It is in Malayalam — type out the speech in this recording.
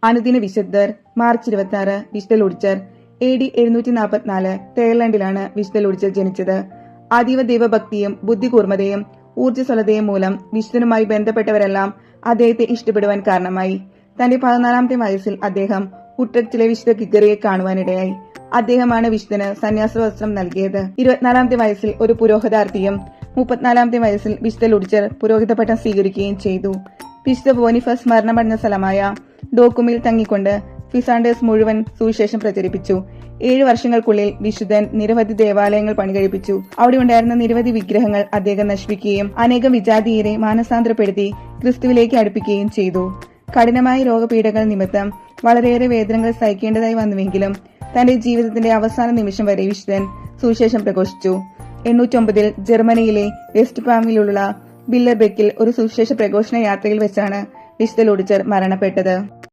അനുദിന വിശുദ്ധർ മാർച്ച് 26 വിശുദ്ധ ലൂർച്ചർ. AD 744 തൈലൻഡിലാണ് വിശുദ്ധ ലൂർച്ചർ ജനിച്ചത്. അതീവ ദൈവഭക്തിയും ബുദ്ധികൂർമ്മതയും ഊർജ്ജസ്വലതയും മൂലം വിശുദ്ധനുമായി ബന്ധപ്പെട്ടവരെല്ലാം അദ്ദേഹത്തെ ഇഷ്ടപ്പെടുവാൻ കാരണമായി. തന്റെ 14ാമത്തെ വയസ്സിൽ അദ്ദേഹം ഉട്രെക്റ്റിലെ വിശുദ്ധ ഗ്രിഗറിയെ കാണുവാനിടയായി. അദ്ദേഹമാണ് വിശുദ്ധന് സന്യാസ വസ്ത്രം നൽകിയത്. 24ാമത്തെ വയസ്സിൽ ഒരു പുരോഹിതാർത്ഥിയും 34ാമത്തെ വയസ്സിൽ വിശുദ്ധ ലൂർച്ചർ പുരോഹിത പട്ടം സ്വീകരിക്കുകയും ചെയ്തു. വിശുദ്ധ ബോണിഫസ് മരണമടഞ്ഞ സ്ഥലമായ ഡോക്കുമിൽ തങ്ങിക്കൊണ്ട് ഫിസാണ്ടേഴ്സ് മുഴുവൻ സുവിശേഷം പ്രചരിപ്പിച്ചു. 7 വർഷങ്ങൾക്കുള്ളിൽ വിശുദ്ധൻ നിരവധി ദേവാലയങ്ങൾ പണികഴിപ്പിച്ചു. അവിടെ ഉണ്ടായിരുന്ന നിരവധി വിഗ്രഹങ്ങൾ അദ്ദേഹം നശിപ്പിക്കുകയും അനേകം വിജാതീയരെ മാനസാന്തരപ്പെടുത്തി ക്രിസ്തുവിലേക്ക് അടുപ്പിക്കുകയും ചെയ്തു. കഠിനമായ രോഗപീഠകൾ നിമിത്തം വളരെയേറെ വേദനകൾ സഹിക്കേണ്ടതായി വന്നുവെങ്കിലും തന്റെ ജീവിതത്തിന്റെ അവസാന നിമിഷം വരെ വിശുദ്ധൻ സുവിശേഷം പ്രഘോഷിച്ചു. 809 ജർമ്മനിയിലെ വെസ്റ്റ് പാമിലുള്ള ബില്ലർബെക്കിൽ ഒരു സുവിശേഷ പ്രഘോഷണ യാത്രയിൽ വെച്ചാണ് വിശുദ്ധ ലൂർച്ചർ മരണപ്പെട്ടത്.